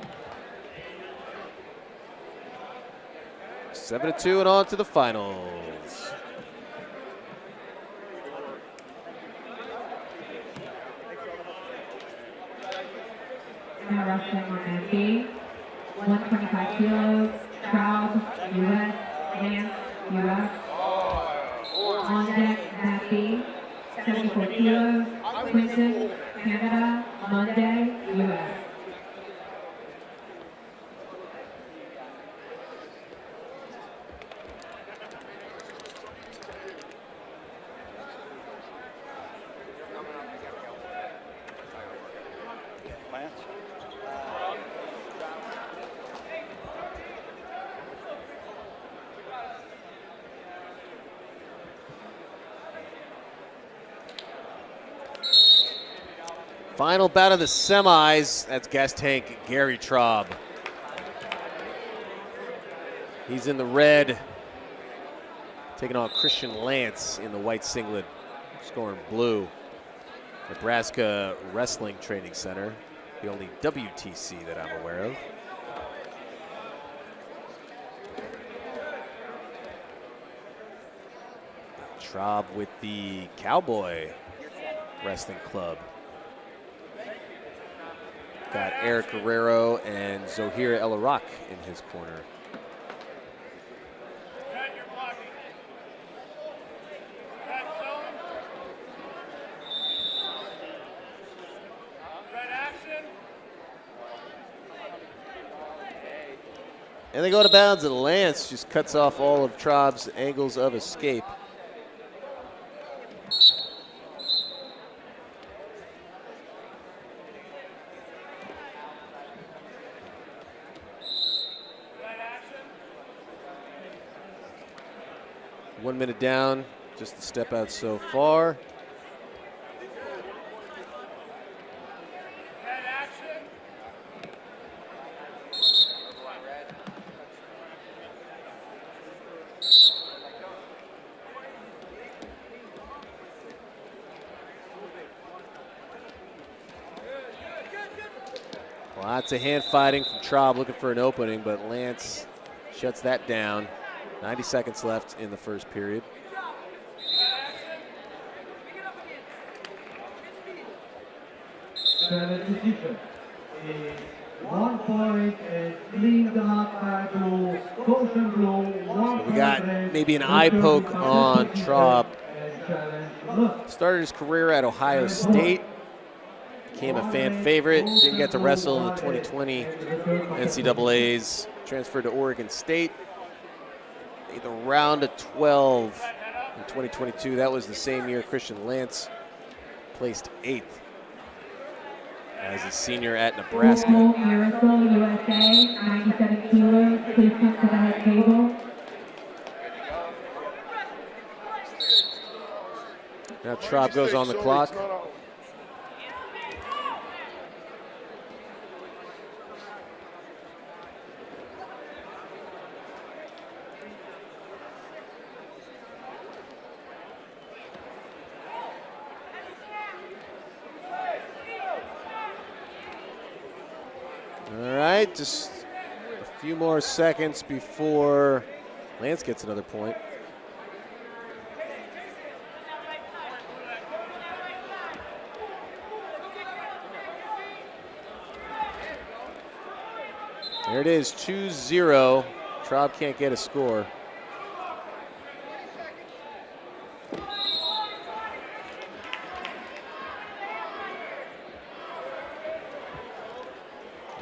7-2 and on to the finals. Now wrestling on mat B, 125 kilos, Trob, U.S., Lance, U.S. On deck, mat B, 74 kilos, Quinton, Canada, Monday, U.S. Final bout of the semis. That's gas tank Gary Trob. He's in the red, taking on Christian Lance in the white singlet, scoring blue. Nebraska Wrestling Training Center, the only WTC that I'm aware of. Trob with the Cowboy Wrestling Club. Got Eric Guerrero and Zohir El Arak in his corner. And they go to bounds, and Lance just cuts off all of Trob's angles of escape. One minute down, just the step out so far. Lots of hand fighting from Trob looking for an opening, but Lance shuts that down. 90 seconds left in the first period. The decision is 1 point and clean the mark to caution blow. So we got maybe an eye poke on Trob. Started his career at Ohio State. Became a fan favorite. Didn't get to wrestle in the 2020 NCAAs. Transferred to Oregon State. Made the round of 12 in 2022. That was the same year Christian Lance placed 8th as a senior at Nebraska. Miracle, USA, 97 kilos. Please come to the head table. Now Trob goes on the clock. All right, just a few more seconds before Lance gets another point. There it is, 2-0. Trob can't get a score.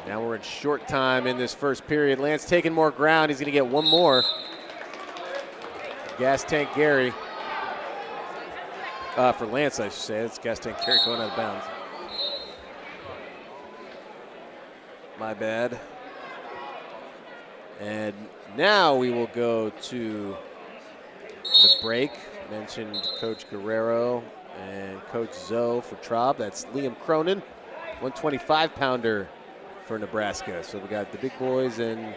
Now we're in short time in this first period. Lance taking more ground. He's going to get one more. Gas tank Gary. For Lance, I should say. It's gas tank carry going out of bounds. My bad. And now we will go to the break. Mentioned Coach Guerrero and Coach Zoe for Trob. That's Liam Cronin, 125-pounder for Nebraska. So we got the big boys and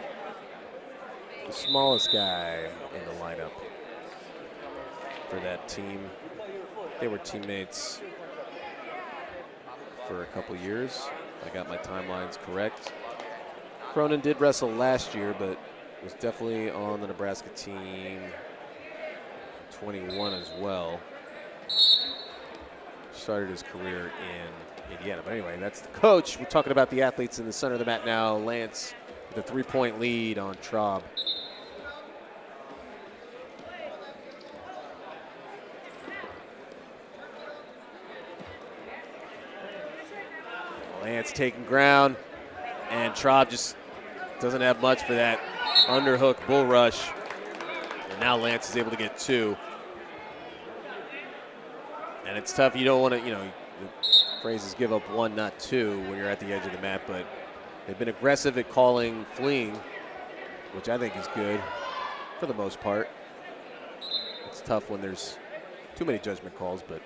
the smallest guy in the lineup for that team. They were teammates for a couple years. I got my timelines correct. Cronin did wrestle last year, but was definitely on the Nebraska team 21 as well. Started his career in Indiana. But anyway, that's the coach. We're talking about the athletes in the center of the mat now. Lance with a 3-point lead on Trob. Lance taking ground, and Trob just doesn't have much for that underhook bull rush. And now Lance is able to get 2. And it's tough. You don't want to, the phrase is give up 1, not 2 when you're at the edge of the mat, but they've been aggressive at calling fleeing, which I think is good for the most part. It's tough when there's too many judgment calls, but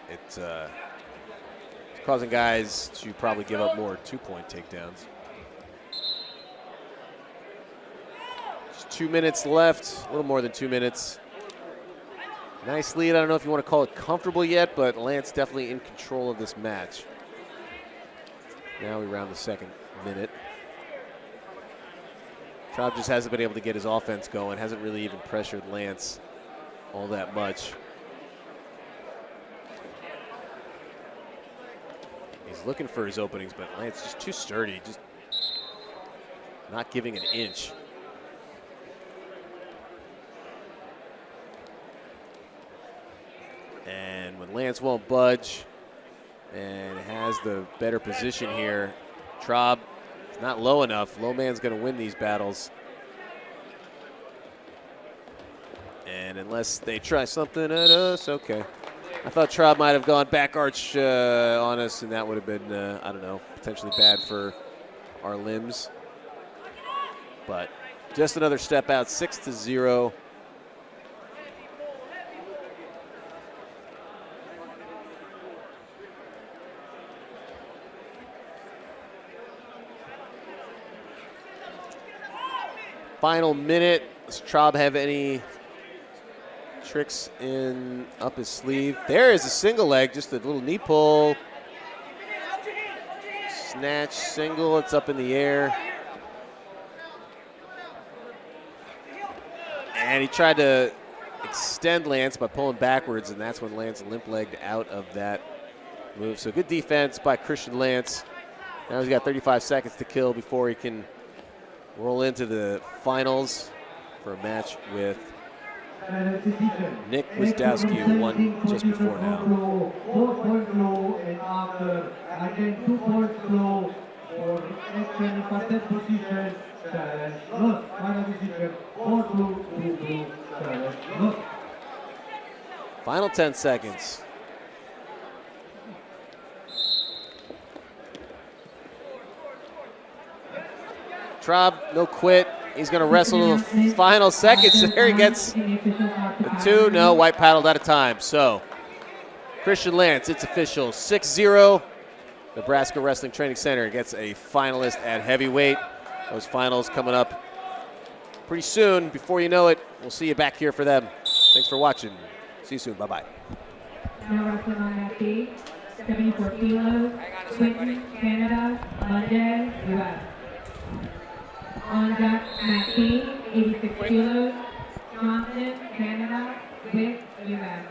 it's causing guys to probably give up more 2-point takedowns. Just 2 minutes left, a little more than 2 minutes. Nice lead. I don't know if you want to call it comfortable yet, but Lance definitely in control of this match. Now we round the second minute. Trob just hasn't been able to get his offense going, hasn't really even pressured Lance all that much. He's looking for his openings, but Lance just too sturdy, just not giving an inch. And when Lance won't budge and has the better position here, Trob is not low enough. Low man's going to win these battles. And unless they try something at us, okay. I thought Trob might have gone back arch on us, and that would have been, I don't know, potentially bad for our limbs. But just another step out, 6-0. Final minute. Does Trob have any tricks up his sleeve? There is a single leg, just a little knee pull. Snatch, single, it's up in the air. And he tried to extend Lance by pulling backwards, and that's when Lance limp-legged out of that move. So good defense by Christian Lance. Now he's got 35 seconds to kill before he can roll into the finals for a match with Nick Gwiazdowski, who won just before now. 4 points low, and after again 2 points low for action patent position, challenge loss. Final decision 4-2, challenge loss. Final 10 seconds. Trob, no quit. He's going to wrestle the final seconds. There he gets the 2. No, white paddled out of time. So, Christian Lance, it's official. 6-0. Nebraska Wrestling Training Center gets a finalist at heavyweight. Those finals coming up pretty soon. Before you know it, we'll see you back here for them. Thanks for watching. See you soon. Bye-bye. Now wrestling on that feet, 74 kilos, Sweden, Canada, Monday, U.S. On deck, Matt King, 86 kilos, Johnson, Canada, Vic, U.S.